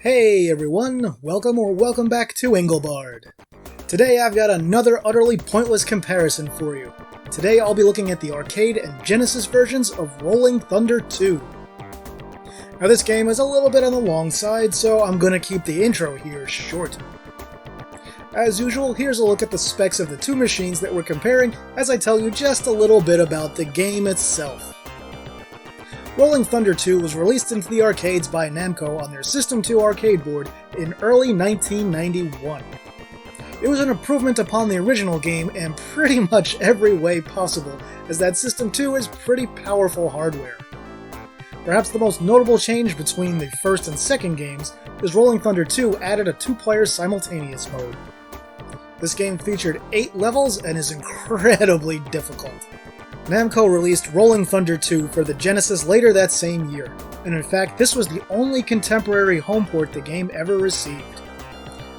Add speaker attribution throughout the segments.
Speaker 1: Hey everyone, welcome back to Engelbard. Today I've got another utterly pointless comparison for you. Today I'll be looking at the arcade and Genesis versions of Rolling Thunder 2. Now this game is a little bit on the long side, so I'm gonna keep the intro here short. As usual, here's a look at the specs of the two machines that we're comparing as I tell you just a little bit about the game itself. Rolling Thunder 2 was released into the arcades by Namco on their System 2 arcade board in early 1991. It was an improvement upon the original game in pretty much every way possible, as that System 2 is pretty powerful hardware. Perhaps the most notable change between the first and second games is Rolling Thunder 2 added a two-player simultaneous mode. This game featured 8 levels and is incredibly difficult. Namco released Rolling Thunder 2 for the Genesis later that same year, and in fact this was the only contemporary home port the game ever received.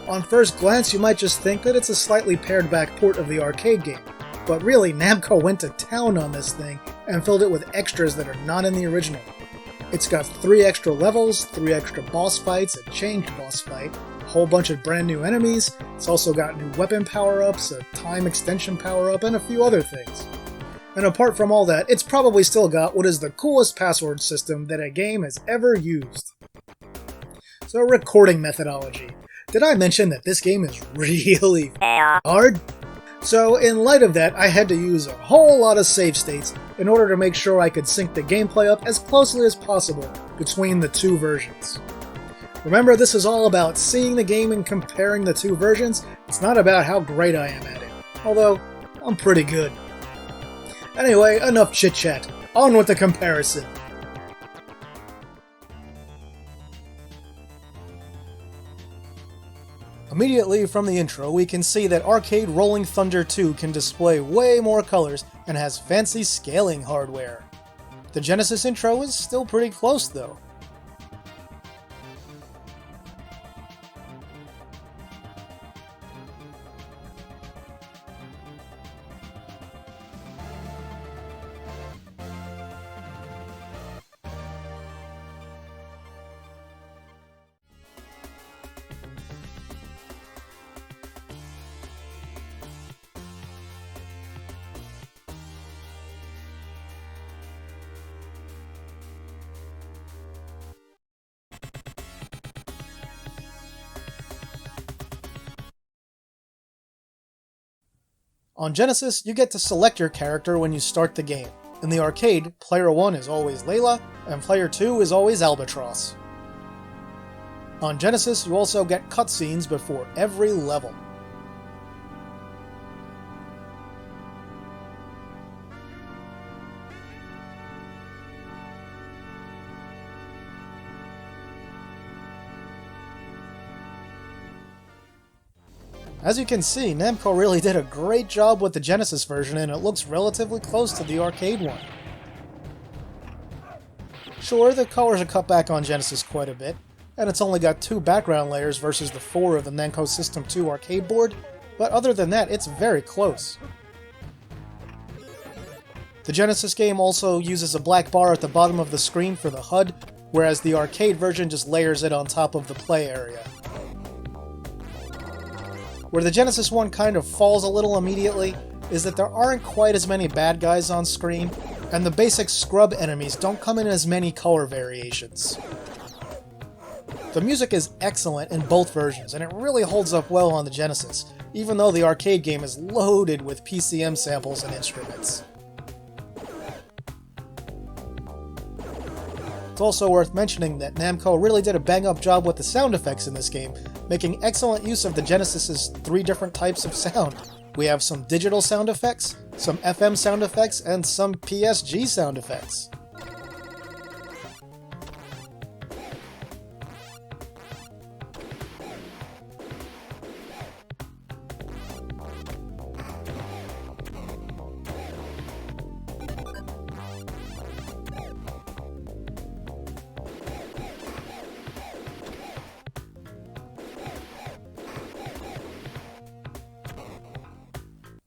Speaker 1: On first glance you might just think that it's a slightly pared back port of the arcade game, but really Namco went to town on this thing and filled it with extras that are not in the original. It's got 3 extra levels, 3 extra boss fights, a changed boss fight, a whole bunch of brand new enemies, it's also got new weapon power-ups, a time extension power-up, and a few other things. And apart from all that, it's probably still got what is the coolest password system that a game has ever used. So recording methodology. Did I mention that this game is really hard? So in light of that, I had to use a whole lot of save states in order to make sure I could sync the gameplay up as closely as possible between the two versions. Remember, this is all about seeing the game and comparing the two versions. It's not about how great I am at it. Although, I'm pretty good. Anyway, enough chit-chat. On with the comparison. Immediately from the intro, we can see that arcade Rolling Thunder 2 can display way more colors and has fancy scaling hardware. The Genesis intro is still pretty close though. On Genesis, you get to select your character when you start the game. In the arcade, player 1 is always Layla, and player 2 is always Albatross. On Genesis, you also get cutscenes before every level. As you can see, Namco really did a great job with the Genesis version and it looks relatively close to the arcade one. Sure, the colors are cut back on Genesis quite a bit, and it's only got 2 background layers versus the 4 of the Namco System 2 arcade board, but other than that, it's very close. The Genesis game also uses a black bar at the bottom of the screen for the HUD, whereas the arcade version just layers it on top of the play area. Where the Genesis one kind of falls a little immediately is that there aren't quite as many bad guys on screen, and the basic scrub enemies don't come in as many color variations. The music is excellent in both versions, and it really holds up well on the Genesis, even though the arcade game is loaded with PCM samples and instruments. It's also worth mentioning that Namco really did a bang-up job with the sound effects in this game, making excellent use of the Genesis's 3 different types of sound. We have some digital sound effects, some FM sound effects, and some PSG sound effects.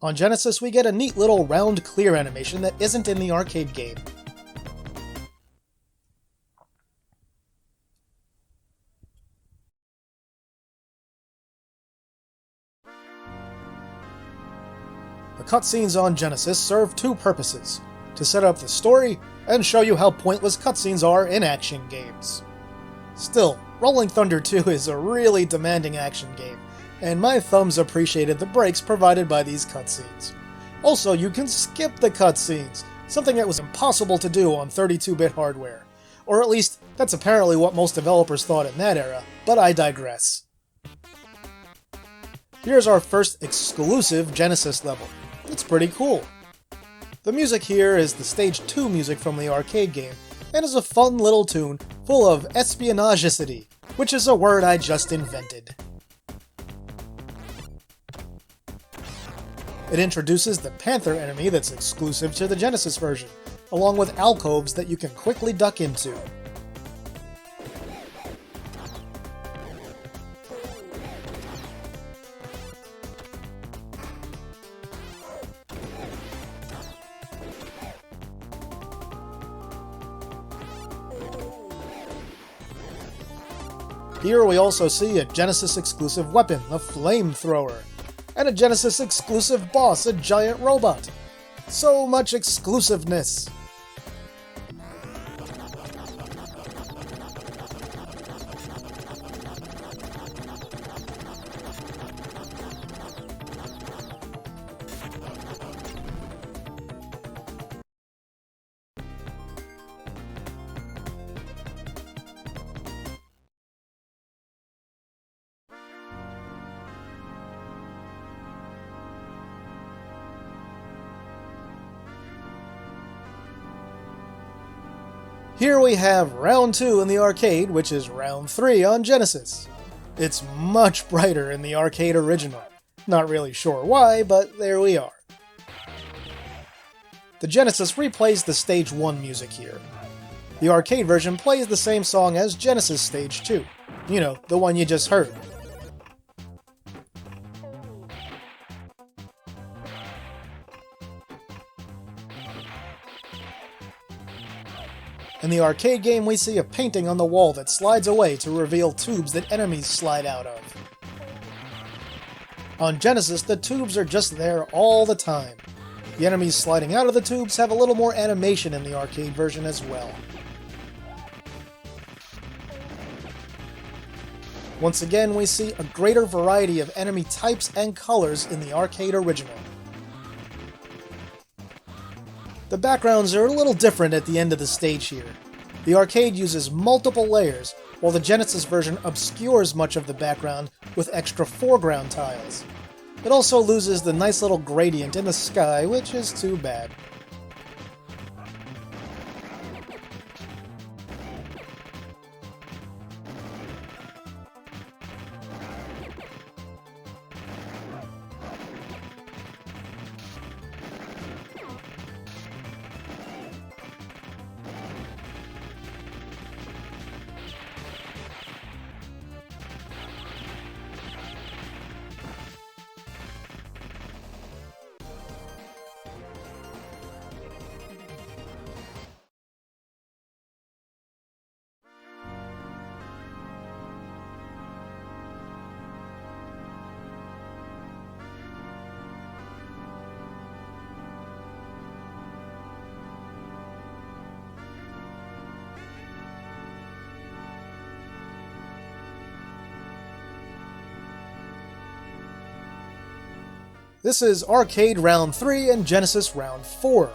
Speaker 1: On Genesis, we get a neat little round clear animation that isn't in the arcade game. cutscenes on Genesis serve two purposes: to set up the story and show you how pointless cutscenes are in action games. Still, Rolling Thunder 2 is a really demanding action game, and my thumbs appreciated the breaks provided by these cutscenes. Also, you can skip the cutscenes, something that was impossible to do on 32-bit hardware. Or at least, that's apparently what most developers thought in that era, but I digress. Here's our first exclusive Genesis level. It's pretty cool. The music here is the Stage 2 music from the arcade game, and is a fun little tune full of espionagicity, which is a word I just invented. It introduces the Panther enemy that's exclusive to the Genesis version, along with alcoves that you can quickly duck into. Here we also see a Genesis exclusive weapon, the flamethrower, and a Genesis exclusive boss, a giant robot. So much exclusiveness! Here we have Round 2 in the arcade, which is Round 3 on Genesis. It's much brighter in the arcade original. Not really sure why, but there we are. The Genesis replays the Stage 1 music here. The arcade version plays the same song as Genesis Stage 2. You know, the one you just heard. In the arcade game, we see a painting on the wall that slides away to reveal tubes that enemies slide out of. On Genesis, the tubes are just there all the time. The enemies sliding out of the tubes have a little more animation in the arcade version as well. Once again, we see a greater variety of enemy types and colors in the arcade original. The backgrounds are a little different at the end of the stage here. The arcade uses multiple layers, while the Genesis version obscures much of the background with extra foreground tiles. It also loses the nice little gradient in the sky, which is too bad. This is Arcade Round 3 and Genesis Round 4.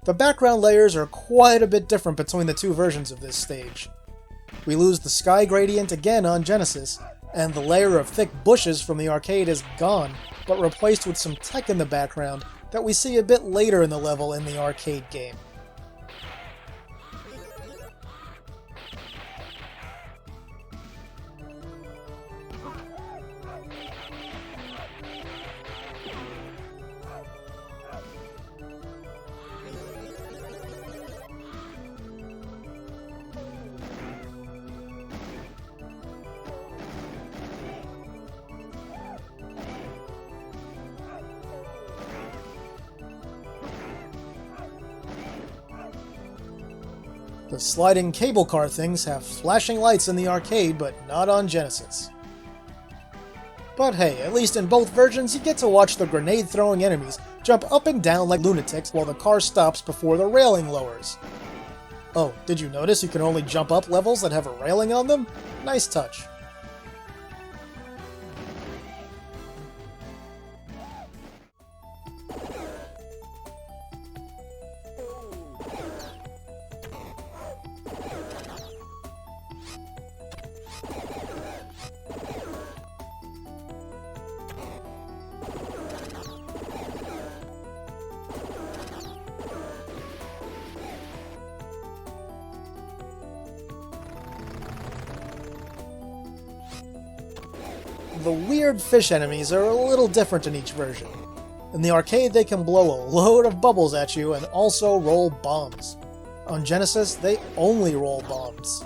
Speaker 1: The background layers are quite a bit different between the two versions of this stage. We lose the sky gradient again on Genesis, and the layer of thick bushes from the arcade is gone, but replaced with some tech in the background that we see a bit later in the level in the arcade game. The sliding cable car things have flashing lights in the arcade, but not on Genesis. But hey, at least in both versions you get to watch the grenade-throwing enemies jump up and down like lunatics while the car stops before the railing lowers. Oh, did you notice you can only jump up levels that have a railing on them? Nice touch. The weird fish enemies are a little different in each version. In the arcade they can blow a load of bubbles at you and also roll bombs. On Genesis they only roll bombs.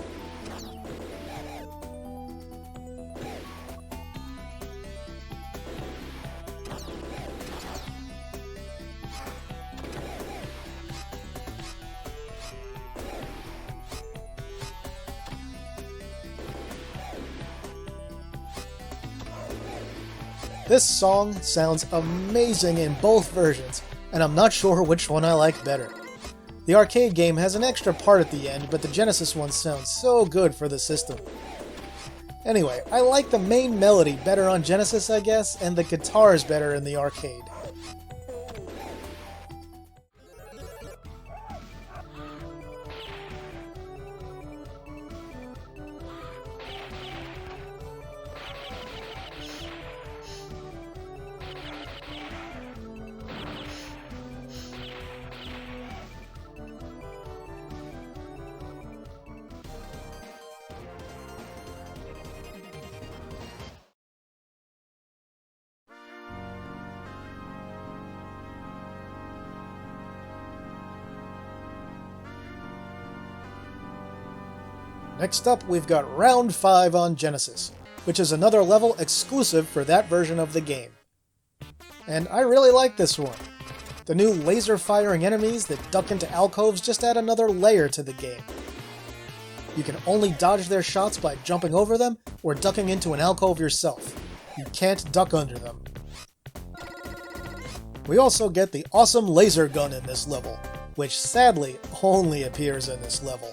Speaker 1: This song sounds amazing in both versions, and I'm not sure which one I like better. The arcade game has an extra part at the end, but the Genesis one sounds so good for the system. Anyway, I like the main melody better on Genesis, I guess, and the guitars better in the arcade. Next up, we've got Round 5 on Genesis, which is another level exclusive for that version of the game. And I really like this one. The new laser-firing enemies that duck into alcoves just add another layer to the game. You can only dodge their shots by jumping over them or ducking into an alcove yourself. You can't duck under them. We also get the awesome laser gun in this level, which sadly only appears in this level.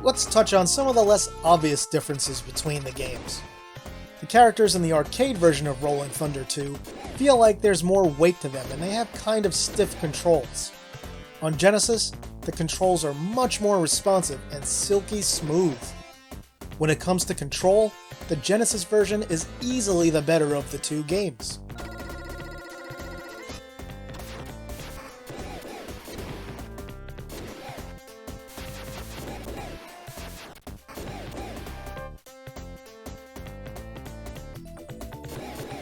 Speaker 1: Let's touch on some of the less obvious differences between the games. The characters in the arcade version of Rolling Thunder 2 feel like there's more weight to them and they have kind of stiff controls. On Genesis, the controls are much more responsive and silky smooth. When it comes to control, the Genesis version is easily the better of the two games.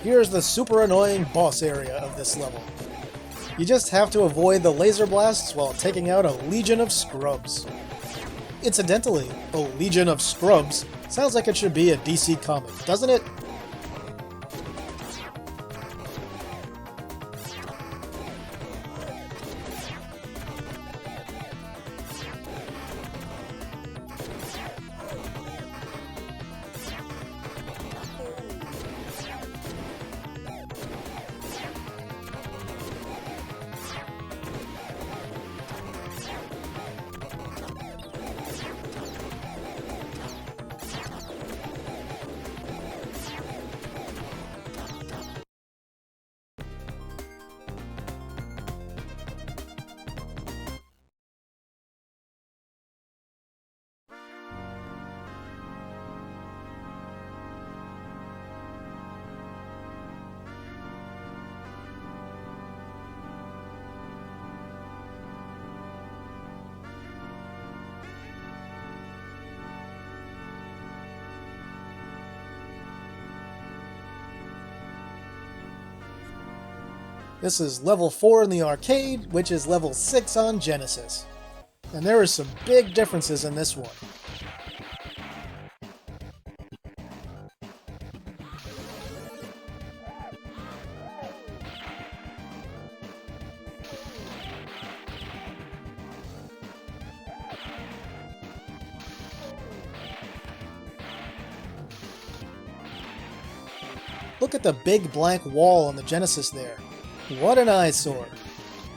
Speaker 1: Here's the super annoying boss area of this level. You just have to avoid the laser blasts while taking out a legion of scrubs. Incidentally, a legion of scrubs sounds like it should be a DC comic, doesn't it? This is level 4 in the arcade, which is level 6 on Genesis. And there are some big differences in this one. Look at the big blank wall on the Genesis there. What an eyesore.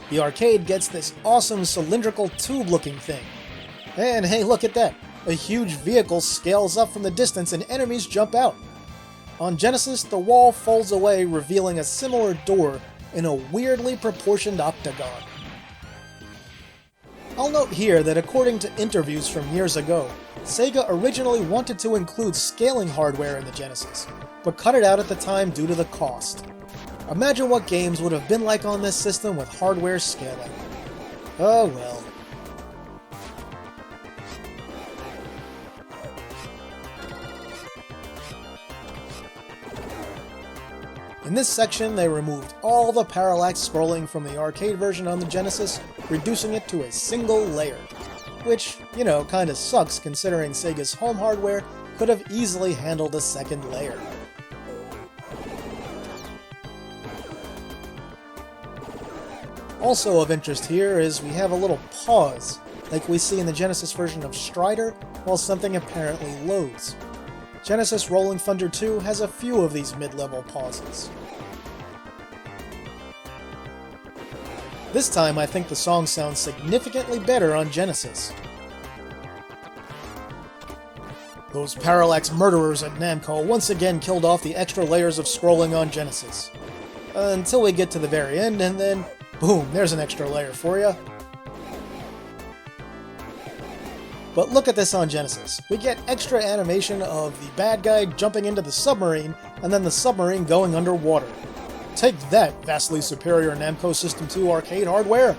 Speaker 1: The arcade gets this awesome cylindrical tube-looking thing. And hey, look at that! A huge vehicle scales up from the distance and enemies jump out. On Genesis, the wall folds away, revealing a similar door in a weirdly proportioned octagon. I'll note here that according to interviews from years ago, Sega originally wanted to include scaling hardware in the Genesis, but cut it out at the time due to the cost. Imagine what games would have been like on this system with hardware scaling. Oh well. In this section, they removed all the parallax scrolling from the arcade version on the Genesis, reducing it to a single layer. Which, you know, kinda sucks considering Sega's home hardware could have easily handled a second layer. Also of interest here is we have a little pause, like we see in the Genesis version of Strider, while something apparently loads. Genesis Rolling Thunder 2 has a few of these mid-level pauses. This time I think the song sounds significantly better on Genesis. Those parallax murderers at Namco once again killed off the extra layers of scrolling on Genesis. Until we get to the very end, and then, boom, there's an extra layer for ya. But look at this on Genesis. We get extra animation of the bad guy jumping into the submarine, and then the submarine going underwater. Take that, vastly superior Namco System 2 arcade hardware!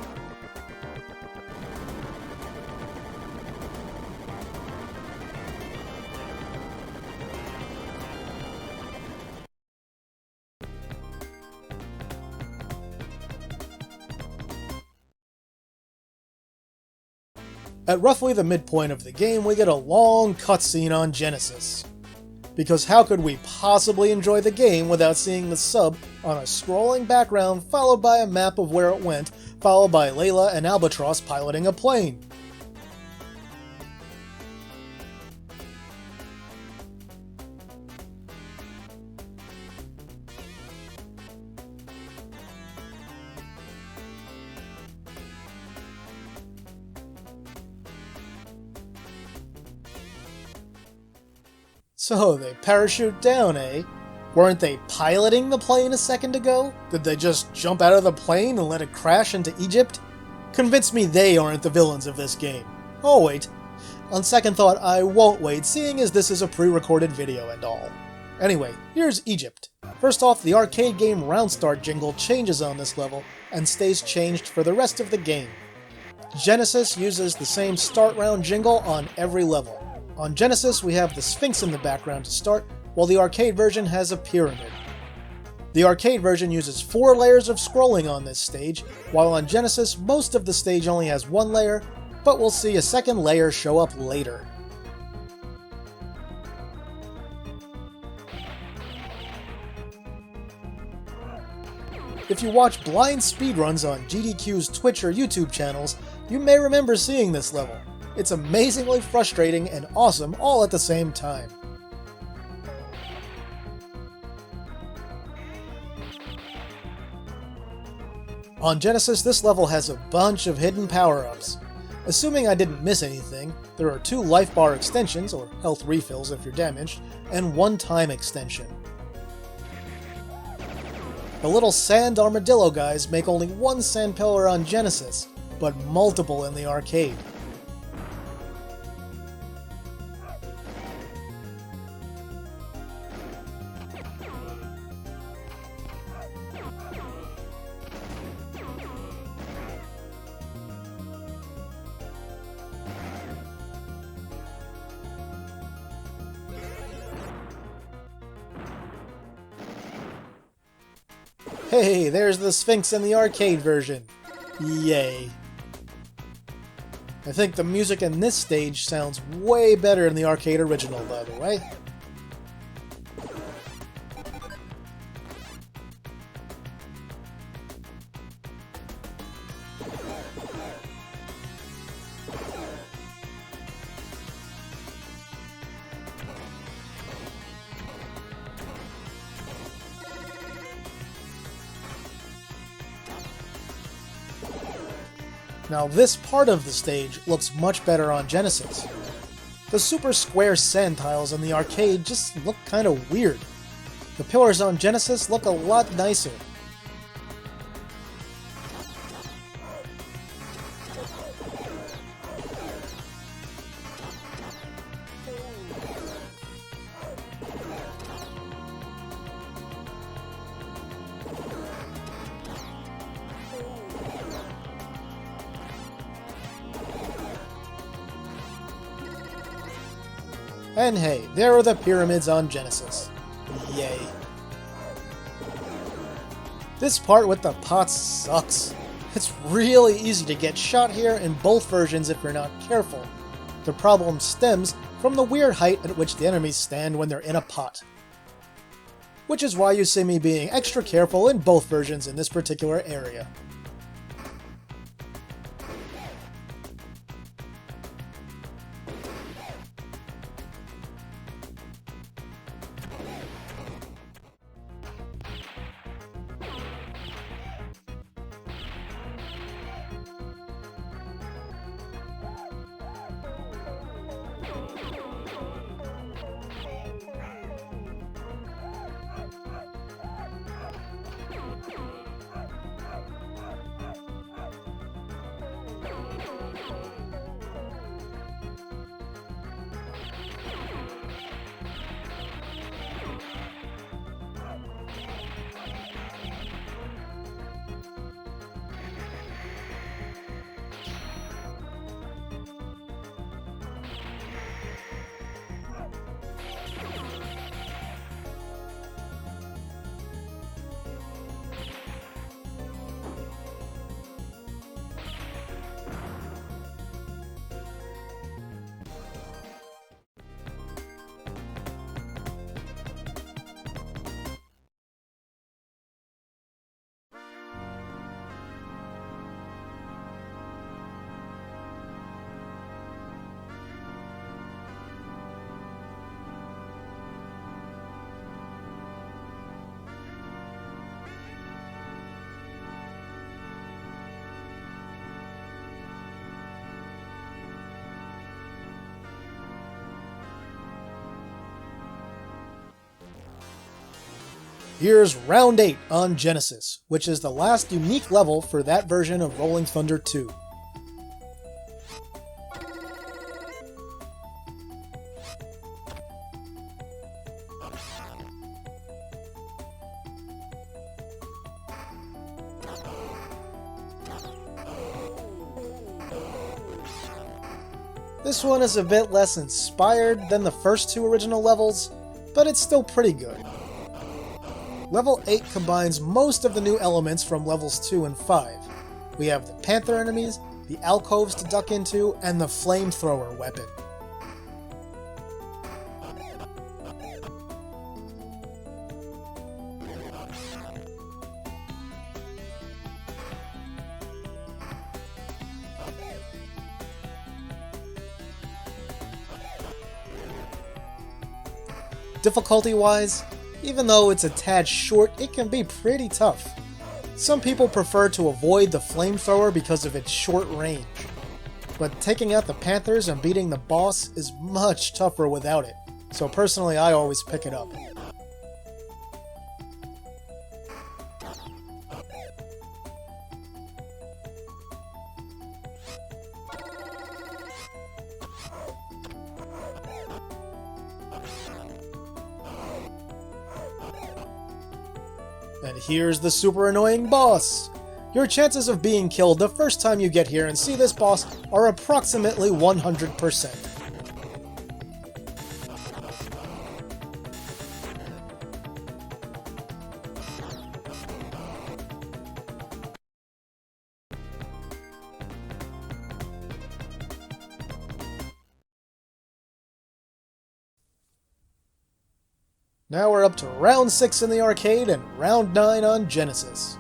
Speaker 1: At roughly the midpoint of the game, we get a long cutscene on Genesis. Because how could we possibly enjoy the game without seeing the sub on a scrolling background followed by a map of where it went, followed by Layla and Albatross piloting a plane? So they parachute down, eh? Weren't they piloting the plane a second ago? Did they just jump out of the plane and let it crash into Egypt? Convince me they aren't the villains of this game. Oh wait. On second thought, I won't wait, seeing as this is a pre-recorded video and all. Anyway, here's Egypt. First off, the arcade game Round Start jingle changes on this level, and stays changed for the rest of the game. Genesis uses the same start round jingle on every level. On Genesis, we have the Sphinx in the background to start, while the arcade version has a pyramid. The arcade version uses 4 layers of scrolling on this stage, while on Genesis, most of the stage only has 1 layer, but we'll see a second layer show up later. If you watch blind speedruns on GDQ's Twitch or YouTube channels, you may remember seeing this level. It's amazingly frustrating and awesome all at the same time. On Genesis, this level has a bunch of hidden power-ups. Assuming I didn't miss anything, there are 2 life bar extensions, or health refills if you're damaged, and 1 time extension. The little sand armadillo guys make only 1 sand pillar on Genesis, but multiple in the arcade. Hey, there's the Sphinx in the arcade version. Yay. I think the music in this stage sounds way better in the arcade original, by the way. Now this part of the stage looks much better on Genesis. The super square sand tiles in the arcade just look kinda weird. The pillars on Genesis look a lot nicer. And hey, there are the pyramids on Genesis. Yay. This part with the pots sucks. It's really easy to get shot here in both versions if you're not careful. The problem stems from the weird height at which the enemies stand when they're in a pot. Which is why you see me being extra careful in both versions in this particular area. Here's Round 8 on Genesis, which is the last unique level for that version of Rolling Thunder 2. This one is a bit less inspired than the first two original levels, but it's still pretty good. Level 8 combines most of the new elements from levels 2 and 5. We have the panther enemies, the alcoves to duck into, and the flamethrower weapon. Difficulty-wise, even though it's a tad short, it can be pretty tough. Some people prefer to avoid the flamethrower because of its short range, but taking out the panthers and beating the boss is much tougher without it, so personally I always pick it up. And here's the super annoying boss! Your chances of being killed the first time you get here and see this boss are approximately 100%. Now we're up to Round 6 in the arcade and Round 9 on Genesis.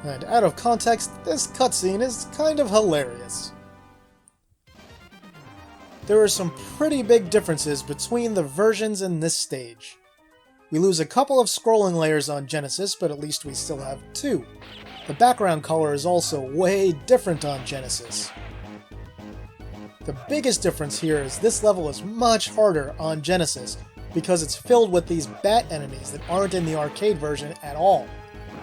Speaker 1: And out of context, this cutscene is kind of hilarious. There are some pretty big differences between the versions in this stage. We lose a couple of scrolling layers on Genesis, but at least we still have two. The background color is also way different on Genesis. The biggest difference here is this level is much harder on Genesis because it's filled with these bat enemies that aren't in the arcade version at all.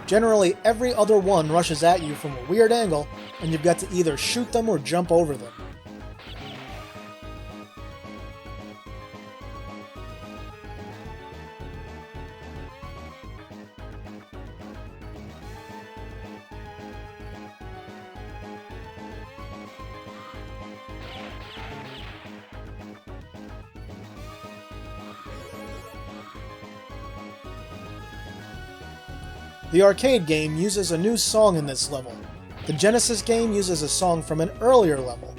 Speaker 1: Generally, every other one rushes at you from a weird angle, and you've got to either shoot them or jump over them. The arcade game uses a new song in this level. The Genesis game uses a song from an earlier level.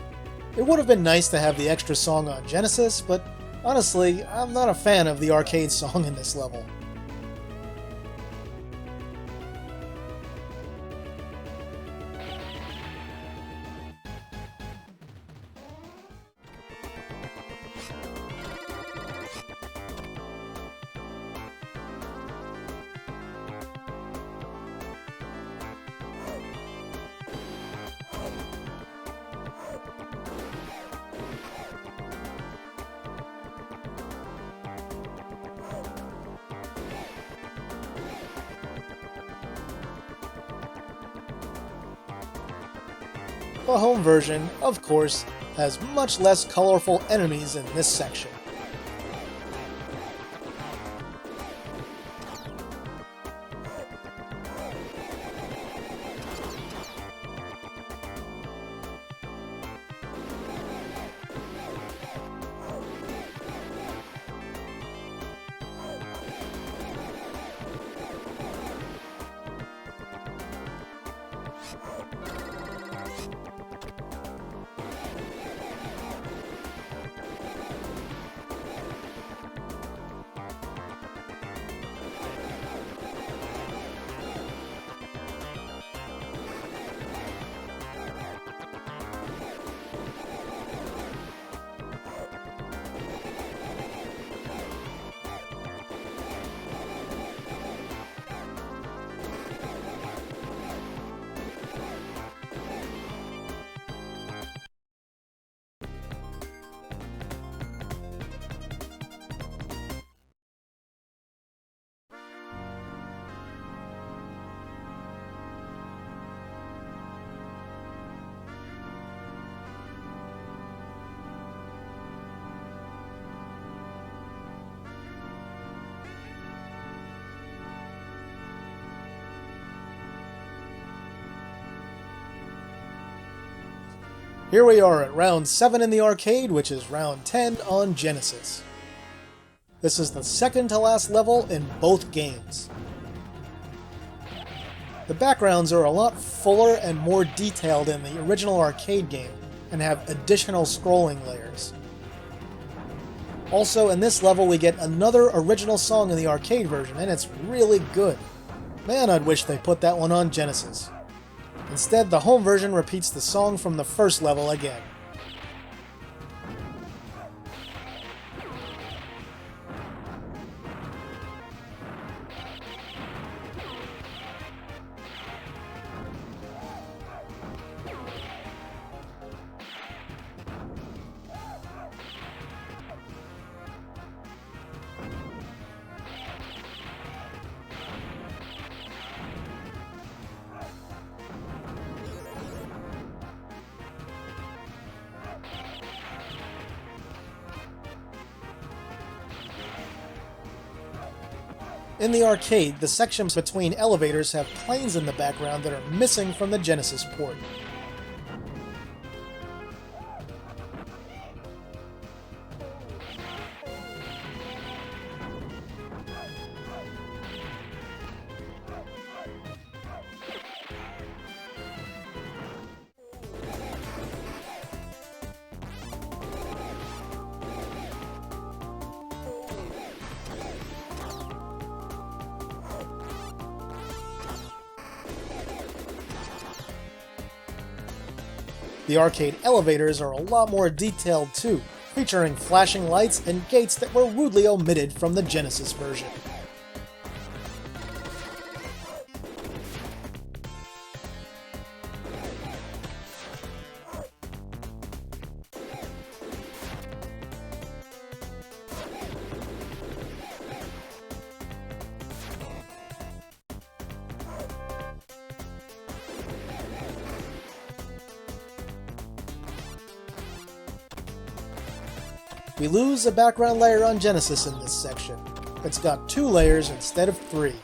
Speaker 1: It would have been nice to have the extra song on Genesis, but honestly, I'm not a fan of the arcade song in this level. The home version, of course, has much less colorful enemies in this section. Here we are at round 7 in the arcade, which is round 10 on Genesis. This is the second to last level in both games. The backgrounds are a lot fuller and more detailed in the original arcade game, and have additional scrolling layers. Also, in this level we get another original song in the arcade version, and it's really good. Man, I'd wish they put that one on Genesis. Instead, the home version repeats the song from the first level again. In the arcade, the sections between elevators have planes in the background that are missing from the Genesis port. The arcade elevators are a lot more detailed too, featuring flashing lights and gates that were rudely omitted from the Genesis version. We lose a background layer on Genesis in this section. It's got 2 layers instead of 3.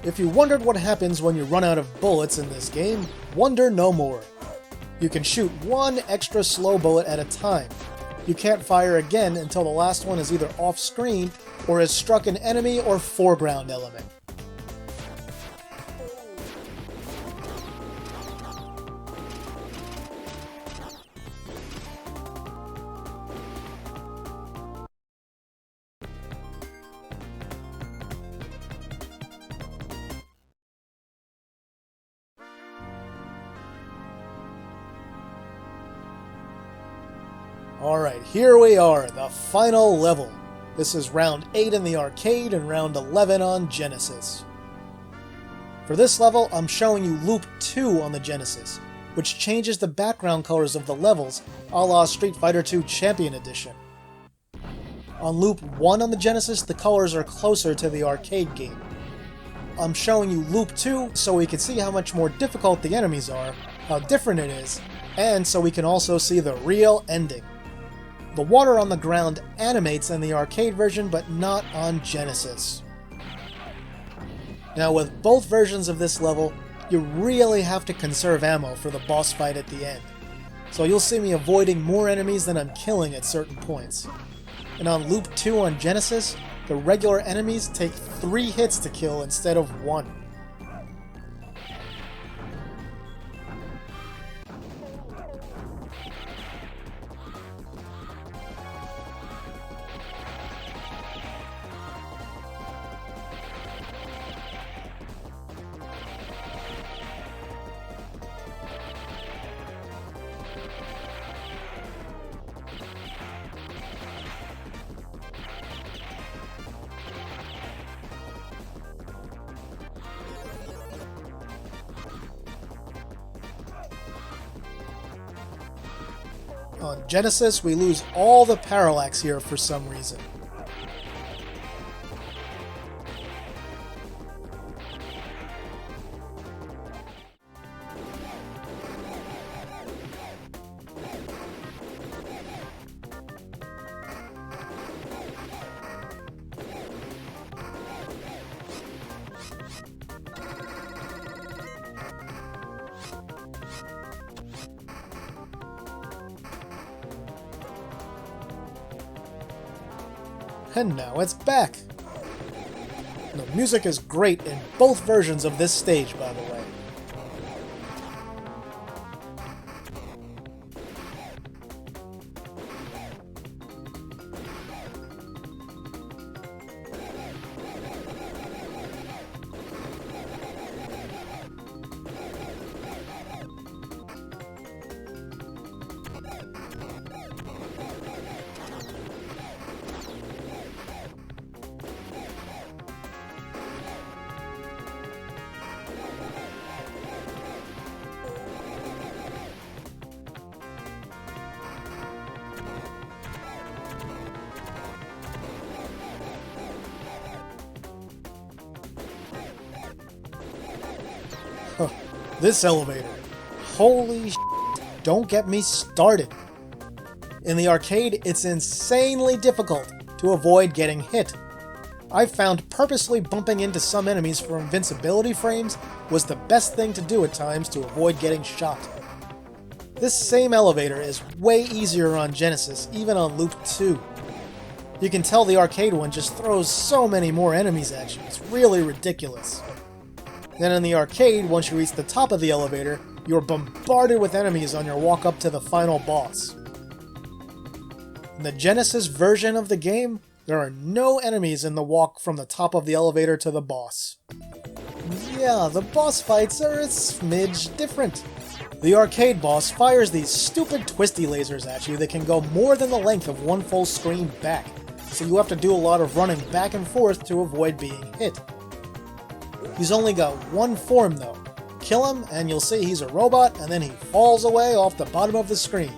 Speaker 1: If you wondered what happens when you run out of bullets in this game, wonder no more. You can shoot 1 extra slow bullet at a time. You can't fire again until the last one is either off-screen or has struck an enemy or foreground element. Alright, here we are, the final level. This is round 8 in the arcade and round 11 on Genesis. For this level, I'm showing you Loop 2 on the Genesis, which changes the background colors of the levels, a la Street Fighter II Champion Edition. On Loop 1 on the Genesis, the colors are closer to the arcade game. I'm showing you Loop 2 so we can see how much more difficult the enemies are, how different it is, and so we can also see the real ending. The water on the ground animates in the arcade version, but not on Genesis. Now with both versions of this level, you really have to conserve ammo for the boss fight at the end. So you'll see me avoiding more enemies than I'm killing at certain points. And on Loop 2 on Genesis, the regular enemies take 3 hits to kill instead of 1. On Genesis, we lose all the parallax here for some reason. And now it's back! The music is great in both versions of this stage, by the way. This elevator. Holy shit, don't get me started. In the arcade, it's insanely difficult to avoid getting hit. I've found purposely bumping into some enemies for invincibility frames was the best thing to do at times to avoid getting shot. This same elevator is way easier on Genesis, even on Loop 2. You can tell the arcade one just throws so many more enemies at you, it's really ridiculous. Then in the arcade, once you reach the top of the elevator, you're bombarded with enemies on your walk up to the final boss. In the Genesis version of the game, there are no enemies in the walk from the top of the elevator to the boss. Yeah, the boss fights are a smidge different. The arcade boss fires these stupid twisty lasers at you that can go more than the length of one full screen back. so you have to do a lot of running back and forth to avoid being hit. He's only got one form though. Kill him and you'll see he's a robot and then he falls away off the bottom of the screen.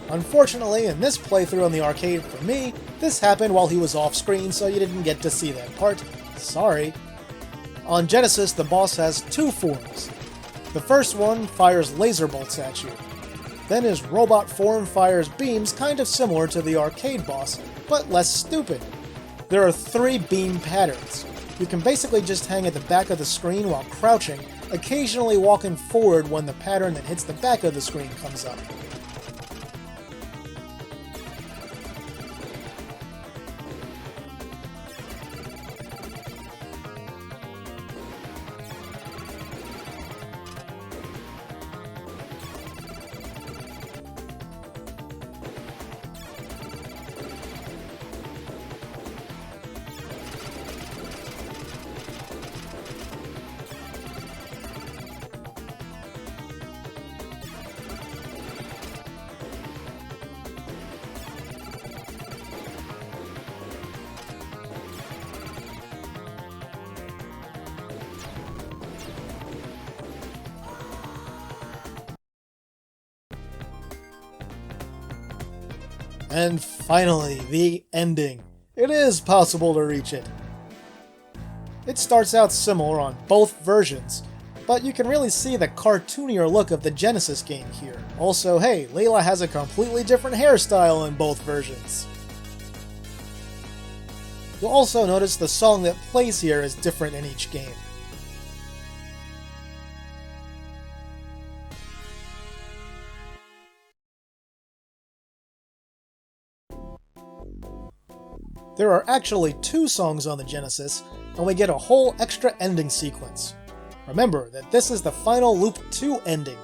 Speaker 1: Unfortunately, in this playthrough on the arcade for me, this happened while he was off screen, so you didn't get to see that part. Sorry. On Genesis, the boss has two forms. The first one fires laser bolts at you. Then his robot form fires beams kind of similar to the arcade boss, but less stupid. There are 3 beam patterns. You can basically just hang at the back of the screen while crouching, occasionally walking forward when the pattern that hits the back of the screen comes up. And finally, the ending. It is possible to reach it. It starts out similar on both versions, but you can really see the cartoonier look of the Genesis game here. Also, hey, Layla has a completely different hairstyle in both versions. You'll also notice the song that plays here is different in each game. There are actually 2 songs on the Genesis, and we get a whole extra ending sequence. Remember that this is the final Loop 2 ending.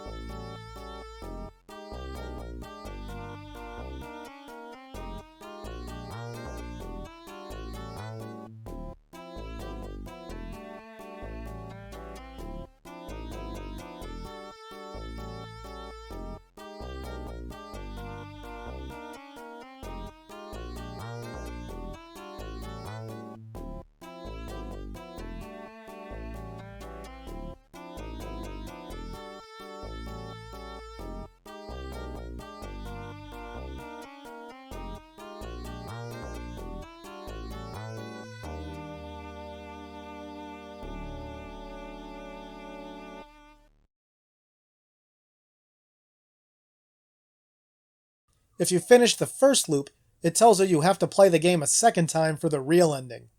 Speaker 1: If you finish the first loop, it tells you have to play the game a second time for the real ending.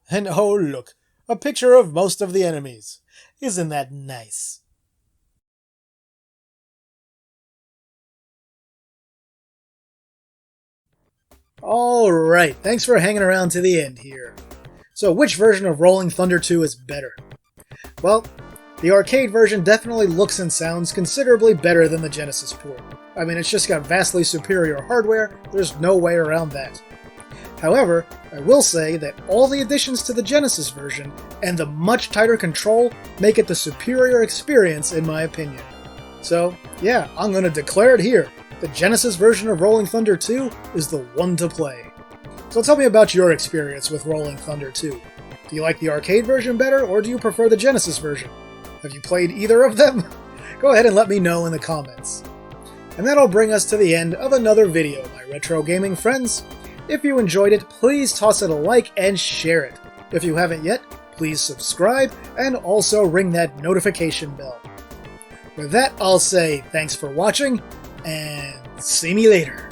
Speaker 1: And oh look, a picture of most of the enemies. Isn't that nice? Alright, thanks for hanging around to the end here. So which version of Rolling Thunder 2 is better? Well, the arcade version definitely looks and sounds considerably better than the Genesis port. I mean, it's just got vastly superior hardware, there's no way around that. However, I will say that all the additions to the Genesis version and the much tighter control make it the superior experience in my opinion. So, yeah, I'm gonna declare it here. The Genesis version of Rolling Thunder 2 is the one to play. So tell me about your experience with Rolling Thunder 2. Do you like the arcade version better, or do you prefer the Genesis version? Have you played either of them? Go ahead and let me know in the comments. And that'll bring us to the end of another video, my retro gaming friends. If you enjoyed it, please toss it a like and share it. If you haven't yet, please subscribe and also ring that notification bell. With that, I'll say thanks for watching, and see me later.